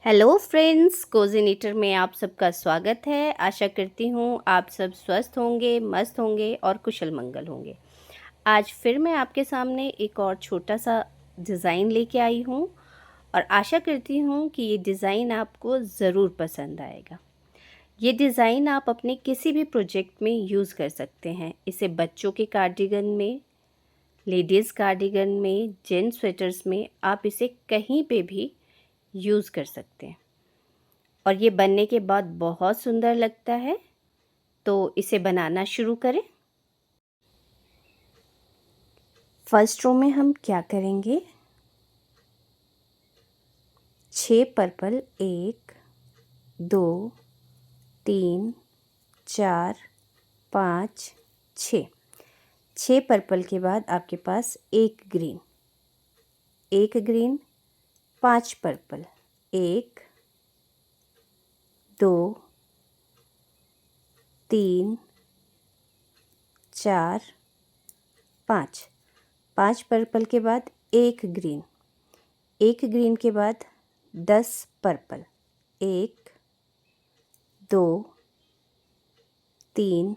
Hello friends, कोज़िनेटर में आप सबका स्वागत है। आशा करती हूँ आप सब स्वस्थ होंगे, मस्त होंगे और कुशल मंगल होंगे। आज फिर मैं आपके सामने एक और छोटा सा डिज़ाइन लेके आई हूँ और आशा करती हूँ कि ये डिज़ाइन आपको ज़रूर पसंद आएगा। ये डिज़ाइन आप अपने किसी भी प्रोजेक्ट में यूज़ कर सकते हैं। इसे बच्चों के कार्डिगन में, लेडीज़ कार्डिगन में, जेंट्स स्वेटर्स में आप इसे कहीं पे भी यूज़ कर सकते हैं और ये बनने के बाद बहुत सुंदर लगता है। तो इसे बनाना शुरू करें। फर्स्ट रो में हम क्या करेंगे, 6 पर्पल, 1 2 3 4 5 6। 6 पर्पल के बाद आपके पास एक ग्रीन, 5 पर्पल, 1 2 3 4 5। 5 पर्पल के बाद एक ग्रीन के बाद 10 पर्पल, 1 2 3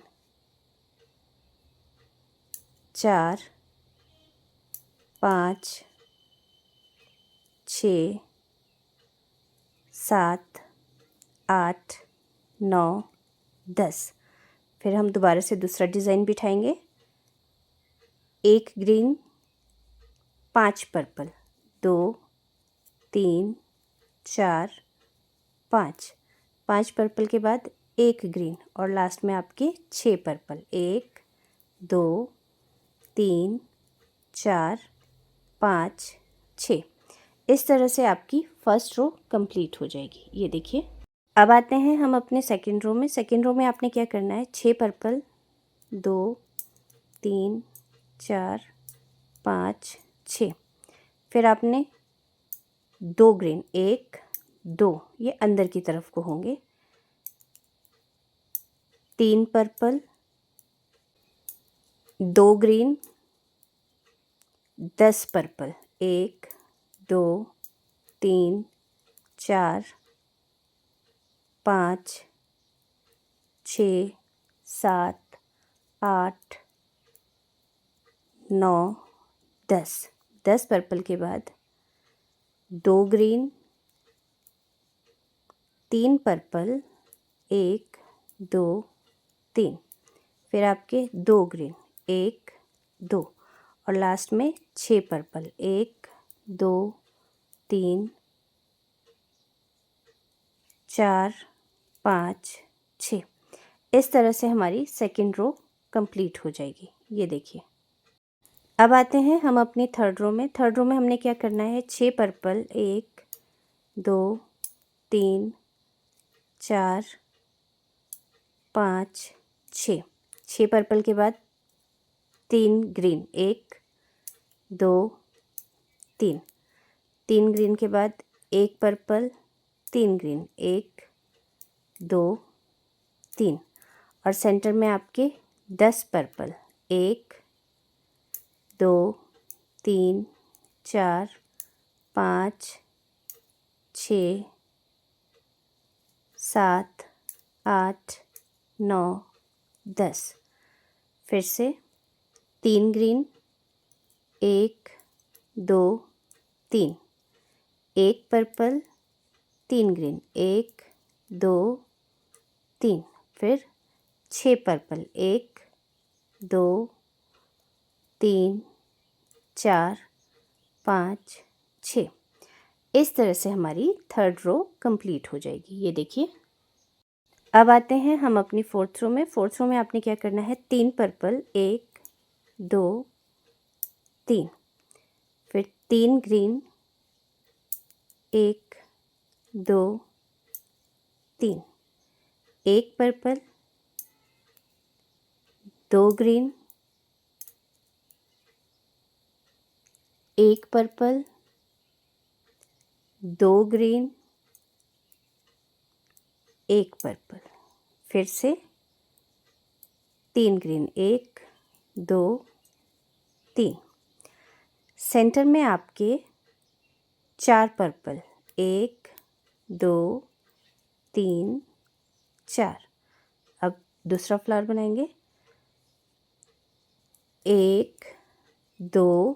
4 5 6 7 8 9 10। फिर हम दोबारा से दूसरा डिज़ाइन बिठाएंगे, एक ग्रीन, 5 पर्पल, 2 3 4 5। 5 पर्पल के बाद एक ग्रीन और लास्ट में आपके 6 पर्पल, 1 2 3 4 5 6। इस तरह से आपकी फर्स्ट रो कंप्लीट हो जाएगी। ये देखिए। अब आते हैं हम अपने सेकंड रो में। सेकंड रो में आपने क्या करना है, 6 पर्पल, 2 3 4 5 6। फिर आपने 2 ग्रीन, 1 2, ये अंदर की तरफ को होंगे, 3 पर्पल, 2 ग्रीन, 10 पर्पल, 1 2 3 4 5 6 7 8 9 10। 10 पर्पल के बाद 2 ग्रीन, 3 पर्पल, 1 2 3। फिर आपके 2 ग्रीन, 1 2 और लास्ट में 6 पर्पल, 1 2 3 4 5 6। इस तरह से हमारी सेकंड रो कंप्लीट हो जाएगी। ये देखिए। अब आते हैं हम अपनी थर्ड रो में। थर्ड रो में हमने क्या करना है, 6 पर्पल, 1 2 3 4 5 6। 6 पर्पल के बाद 3 ग्रीन, 1 2 3। 3 ग्रीन के बाद 1 पर्पल, 3 ग्रीन, 1 2 3 और सेंटर में आपके 10 पर्पल, 1 2 3 4 5 6 7 8 9 10। फिर से 3 ग्रीन, 1 2 3, 1 पर्पल, 3 ग्रीन, 1 2 3। फिर 6 पर्पल, 1 2 3 4 5 6। इस तरह से हमारी थर्ड रो कंप्लीट हो जाएगी। ये देखिए। अब आते हैं हम अपनी फोर्थ रो में। फोर्थ रो में आपने क्या करना है, 3 पर्पल, 1 2 3। फिर 3 green, 1 2 3, 1 purple, 2 green, 1 purple, 2 green, 1 purple. फिर से 3 ग्रीन, 1 2 3। सेंटर में आपके 4 पर्पल, 1 2 3 4। अब दूसरा फ्लावर बनाएंगे। 1 2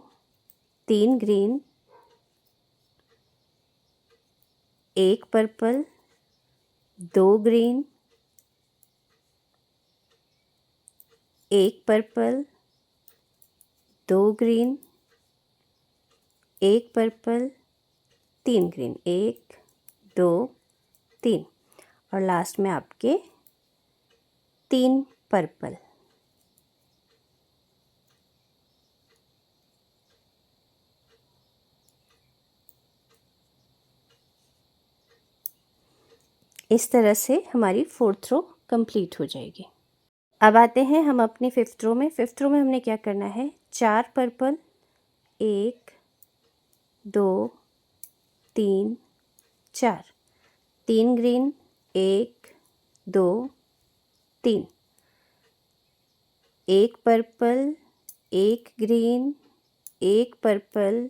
3 green, 1 purple, 2 green, 1 purple, 2 green, 1 purple, 3 green, 1 2 3, और लास्ट में आपके 3 पर्पल। इस तरह से हमारी 4th रो कंप्लीट हो जाएगी। अब आते हैं हम अपनी 5th रो में। 5th रो में हमने क्या करना है, 4 purple, 1 2 3 4, 3 green, 1 2 3, 1 purple, 1 green, 1 purple,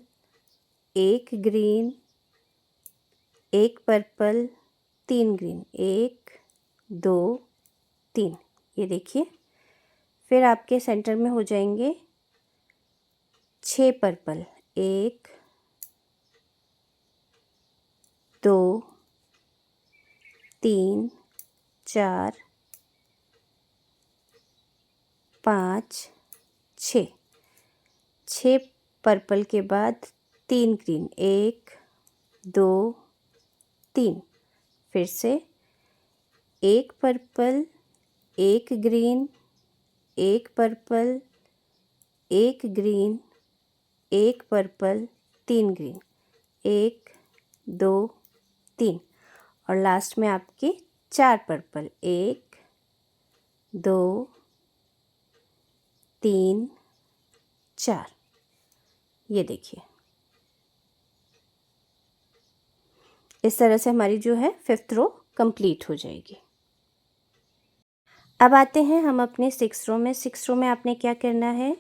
1 green, 1 purple, 3 green, 1 2 3। ये देखिए, फिर आपके सेंटर में हो जाएंगे 6 पर्पल, 1 2 3 4 5 6। 6 पर्पल के बाद 3 ग्रीन, 1 2 3, फिर से 1 purple, 1 green, 1 purple, 1 green, 1 purple, 3 green, 1 2 3, और लास्ट में आपके 4 पर्पल, 1 2 3 4। ये देखिए, इस तरह से हमारी जो है 5th रो कंप्लीट हो जाएगी। अब आते हैं हम अपने 6th रो में। 6th रो में आपने क्या करना है,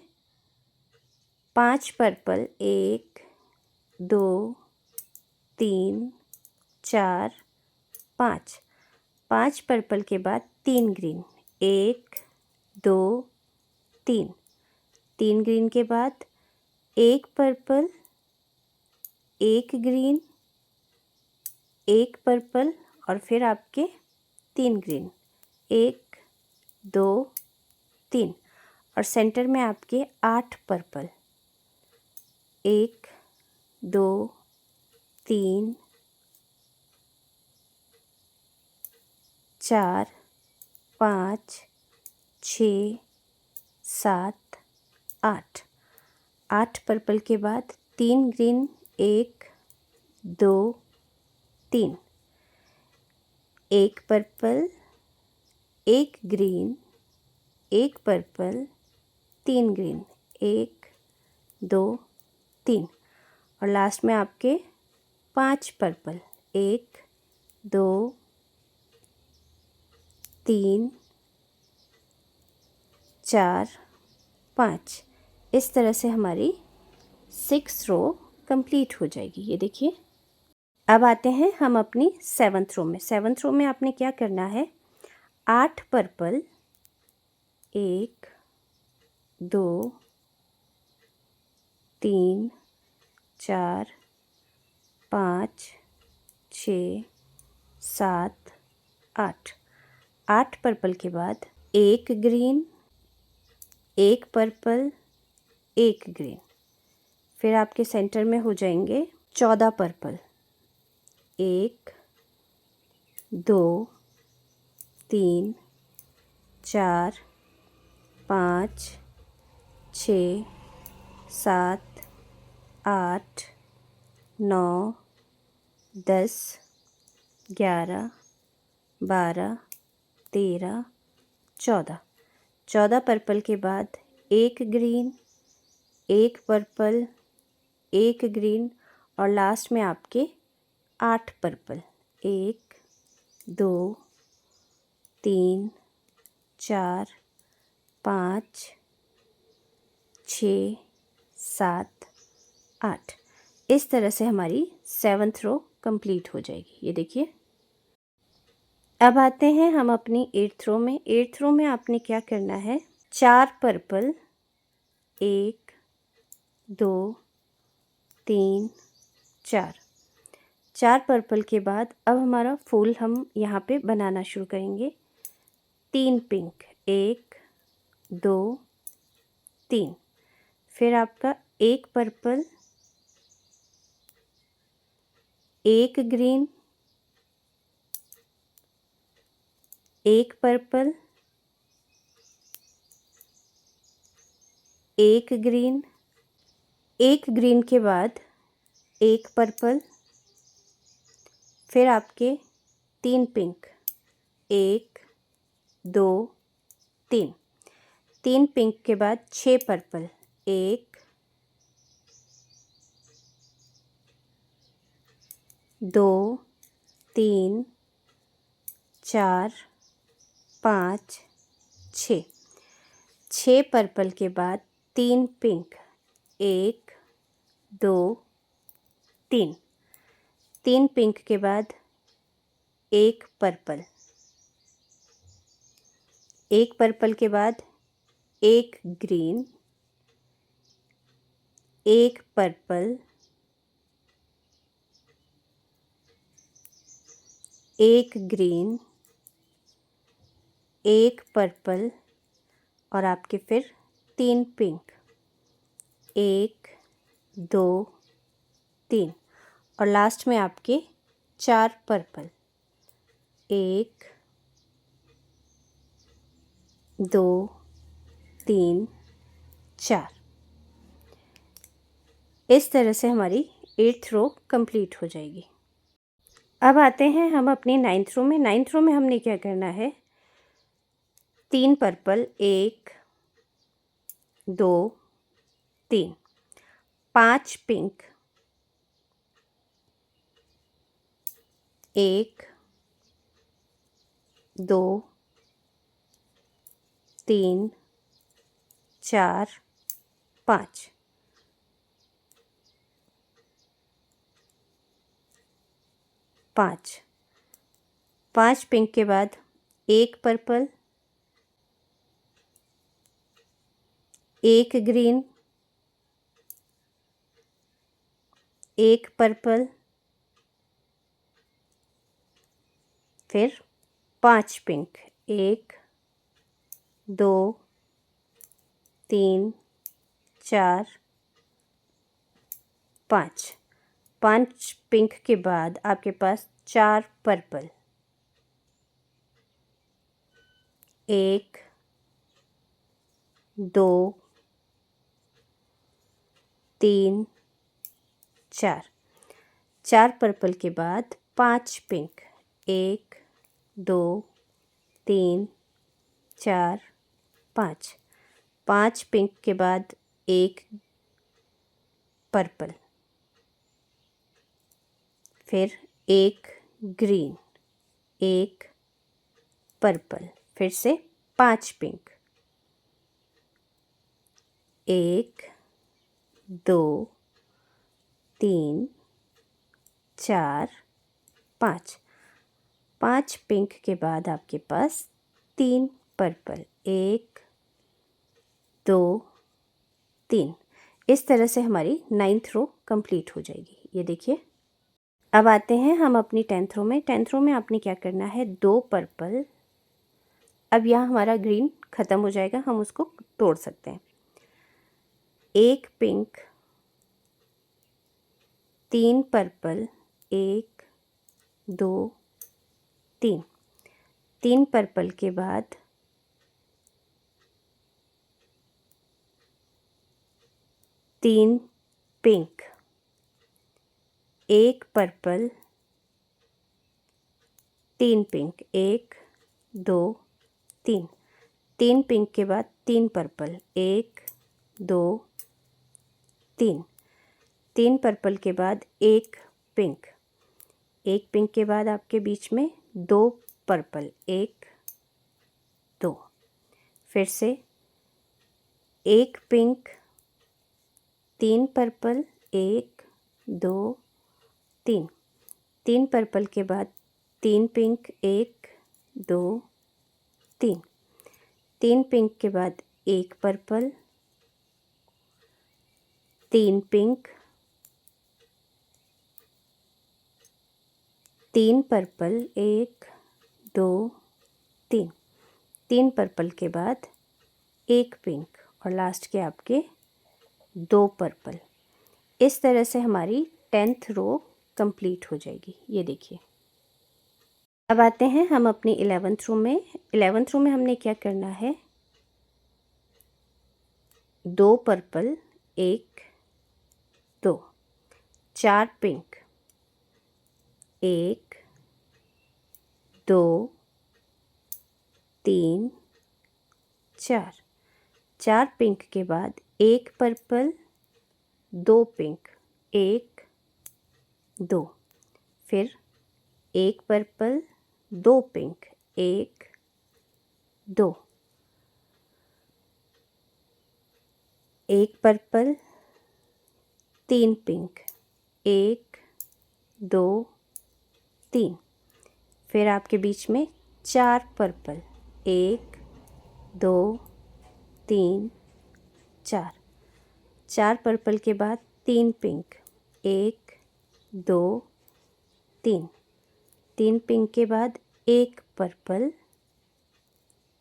5 पर्पल, 1 2 3 4 5, 5 पर्पल के बाद 3 ग्रीन, 1 2 3, 3 ग्रीन के बाद 1 पर्पल, 1 ग्रीन, 1 पर्पल, और फिर आपके 3 ग्रीन, 1 2 3, और सेंटर में आपके 8 पर्पल, 1 2 3 4 5 6 7 8। 8 पर्पल के बाद 3 green, 1 2 3, 1 purple, 1 green, 1 purple, 3 green, 1 2 3, और लास्ट में आपके 5 पर्पल, 1 2 3 4 5। इस तरह से हमारी 6th रो कंप्लीट हो जाएगी। ये देखिए, अब आते हैं हम अपनी 7th रो में। 7th रो में आपने क्या करना है, 8 पर्पल, 1 2 3 4 5 6 7 8। 8 पर्पल के बाद 1 ग्रीन, 1 पर्पल, 1 ग्रीन, फिर आपके सेंटर में हो जाएंगे 14 पर्पल, 1 2 3 4 5 6 7 8 9 10 11 12 13 14। 14 पर्पल के बाद 1 ग्रीन, 1 पर्पल, 1 ग्रीन, और लास्ट में आपके 8 पर्पल, 1 2 3 4 5 6 7 8। इस तरह से हमारी 7th रो कंप्लीट हो जाएगी। ये देखिए। अब आते हैं हम अपनी 8th रो में। 8th रो में आपने क्या करना है, 4 पर्पल, 1 2 3 4 पर्पल के बाद अब हमारा फूल हम यहाँ पे बनाना शुरू करेंगे। 3 पिंक, 1 2 3, फिर आपका 1 purple, 1 green, 1 purple, 1 green, 1 green के बाद 1 पर्पल, फिर आपके 3 पिंक, 1 2 3, 3 पिंक के बाद 6 पर्पल, 1 2 3 4 5 6, 6 पर्पल के बाद 3 पिंक, 1 2 3, 3 पिंक के बाद 1 पर्पल, 1 पर्पल के बाद 1 ग्रीन, 1 पर्पल, 1 ग्रीन, 1 पर्पल और आपके फिर 3 पिंक, 1 2 3 और लास्ट में आपके 4 पर्पल, 1 2 3 4। इस तरह से हमारी 8th रो कंप्लीट हो जाएगी। अब आते हैं हम अपनी 9th रो में। 9th रो में हमने क्या करना है, 3 पर्पल, 1 2 3, 5 पिंक, 1 2 3 4 5, 5 पिंक के बाद 1 पर्पल, 1 ग्रीन, 1 पर्पल, फिर 5 पिंक, 1 2 3 4 5, 5 पिंक के बाद आपके पास 4 पर्पल, 1 2 3 4, 4 पर्पल के बाद 5 पिंक, 1 2 3 4 5, 5 पिंक के बाद 1 पर्पल, फिर 1 ग्रीन, 1 पर्पल, फिर से 5 पिंक, 1 2 3 4 5, 5 पिंक के बाद आपके पास 3 पर्पल, 1 2 3। इस तरह से हमारी 9th रो कंप्लीट हो जाएगी। ये देखिए। अब आते हैं हम अपनी 10th रो में। 10th रो में आपने क्या करना है, 2 पर्पल, अब यहाँ हमारा ग्रीन ख़त्म हो जाएगा, हम उसको तोड़ सकते हैं। 1 पिंक, 3 पर्पल, 1 2 3, 3 पर्पल के बाद 3 पिंक, 1 पर्पल, 3 पिंक, 1 2 3, 3 पिंक के बाद 3 पर्पल, 1 2 3, 3 पर्पल के बाद 1 पिंक, 1 पिंक के बाद आपके बीच में 2 पर्पल, 1 2, फिर से 1 पिंक, 3 पर्पल, 1 2 3, 3 पर्पल के बाद 3 पिंक, 1 2 3, 3 पिंक के बाद 1 पर्पल, 3 पिंक, 3 पर्पल, 1 2 3, 3 पर्पल के बाद 1 पिंक और लास्ट के आपके 2 पर्पल। इस तरह से हमारी 10th रो कंप्लीट हो जाएगी। ये देखिए। अब आते हैं हम अपनी 11th रो में। 11th रो में हमने क्या करना है, 2 पर्पल, 1 2, 4 पिंक, 1 2 3 4, 4 पिंक के बाद 1 पर्पल, 2 पिंक, 1 2, फिर 1 पर्पल, 2 पिंक, 1 2, 1 पर्पल, 3 पिंक, 1 2 3, फिर आपके बीच में 4 पर्पल, 1 2 3 4, 4 पर्पल के बाद 3 पिंक, 1 2 3, 3 पिंक के बाद 1 पर्पल,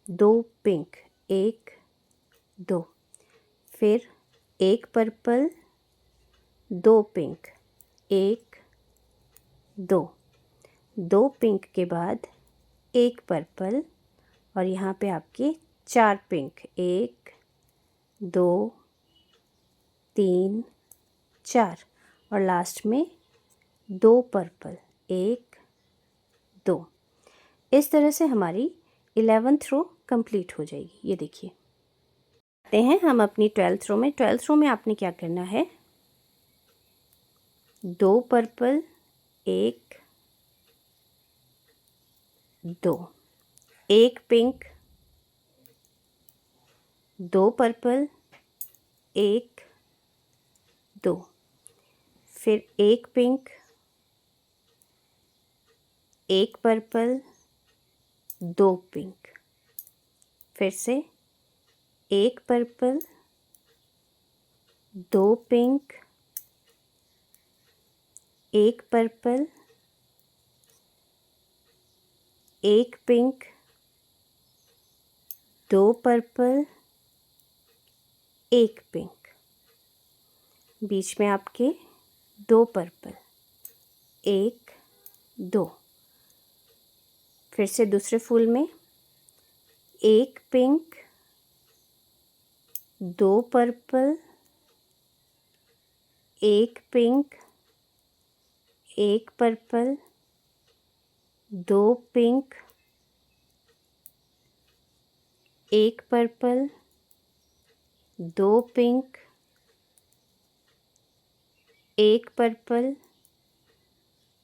2 पिंक, 1 2, फिर 1 पर्पल, 2 पिंक, 1 2, 2 पिंक के बाद 1 पर्पल और यहाँ पे आपके 4 पिंक, 1 2 3 4 और लास्ट में 2 पर्पल, 1 2। इस तरह से हमारी 11th रो कंप्लीट हो जाएगी। ये देखिए। आते हैं हम अपनी 12th रो में। 12th रो में आपने क्या करना है, 2 पर्पल, 1 2, 1 पिंक, 2 पर्पल, 1 2, फिर 1 पिंक, 1 पर्पल, 2 पिंक, फिर से 1 purple, 2 pink, 1 purple, 1 pink, 2 purple, 1 pink, बीच में आपके 2 पर्पल, 1 2, फिर से दूसरे फूल में 1 pink, 2 purple, 1 pink, 1 purple, 2 pink, 1 purple, 2 pink, 1 purple,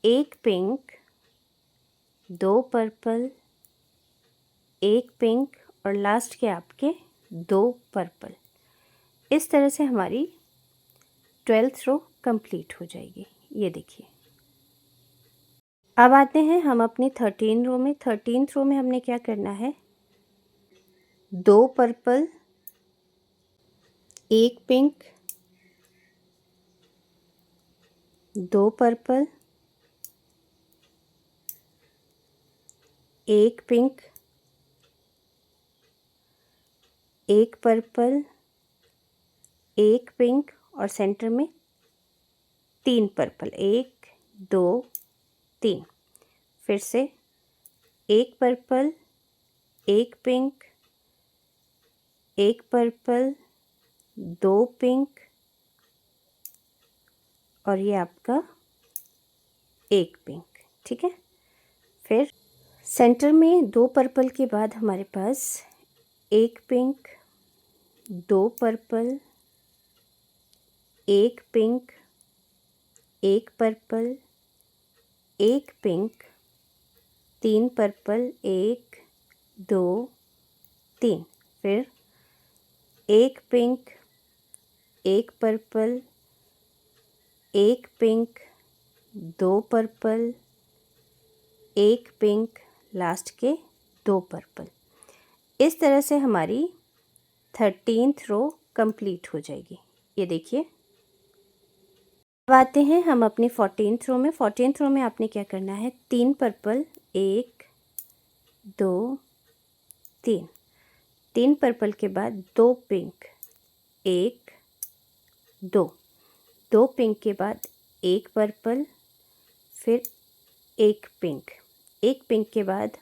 1 pink, 2 purple, 1 pink और लास्ट के आपके 2 पर्पल। इस तरह से हमारी 12th रो कंप्लीट हो जाएगी। ये देखिए। अब आते हैं हम अपनी 13 रो में। 13th रो में हमने क्या करना है, 2 purple, 1 pink, 2 purple, 1 pink, 1 purple, 1 pink और सेंटर में 3 पर्पल, 1 2 3, फिर से 1 पर्पल, 1 पिंक, 1 पर्पल, 2 पिंक और ये आपका 1 पिंक। ठीक है। फिर सेंटर में 2 पर्पल के बाद हमारे पास 1 pink, 2 purple, 1 pink, 1 purple, 1 pink, 3 purple, 1 2 3, फिर 1 पिंक, 1 पर्पल, 1 पिंक, 2 पर्पल, एक पिंक, लास्ट के 2 पर्पल। इस तरह से हमारी 13th रो कंप्लीट हो जाएगी। ये देखिए। अब आते हैं हम अपनी 14th रो में। 14th रो में आपने क्या करना है, 3 पर्पल, 1 2 3, 3 पर्पल के बाद 2 पिंक, 1 2, 2 पिंक के बाद 1 पर्पल, फिर 1 पिंक, 1 पिंक के बाद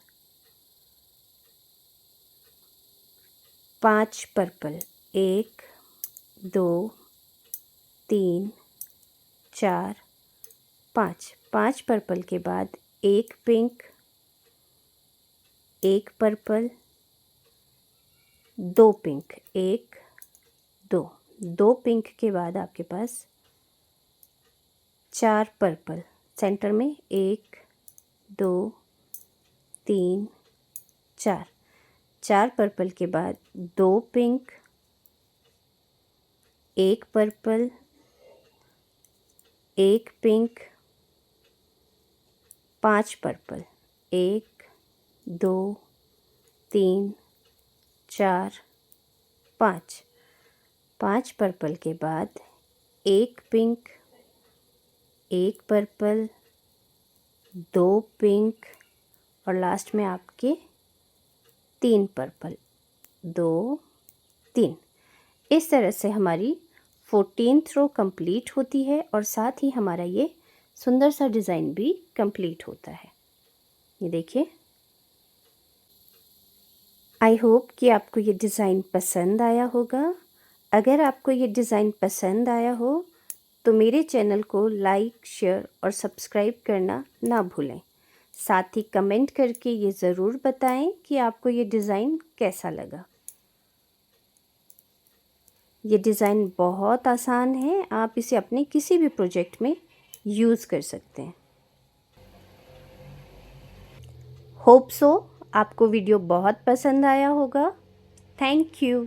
5 पर्पल, 1 2 3 4 5, 5 पर्पल के बाद 1 पिंक, 1 पर्पल, 2 पिंक, 1 2, 2 पिंक के बाद आपके पास 4 पर्पल, सेंटर में 1 2 3 4, 4 पर्पल के बाद 2 pink, 1 purple, 1 pink, 5 purple, 1 2 3 4 5, 5 purple के बाद 1 पिंक, 1 पर्पल, 2 पिंक और लास्ट में आपके 3 पर्पल, 2 3। इस तरह से हमारी 14th रो कंप्लीट होती है और साथ ही हमारा ये सुंदर सा डिज़ाइन भी कंप्लीट होता है। ये देखिए। आई होप कि आपको ये डिज़ाइन पसंद आया होगा। अगर आपको ये डिज़ाइन पसंद आया हो तो मेरे चैनल को लाइक, शेयर और सब्सक्राइब करना ना भूलें। साथ ही कमेंट करके ये ज़रूर बताएं कि आपको ये डिज़ाइन कैसा लगा। ये डिज़ाइन बहुत आसान है, आप इसे अपने किसी भी प्रोजेक्ट में यूज़ कर सकते हैं। होप सो आपको वीडियो बहुत पसंद आया होगा। Thank you.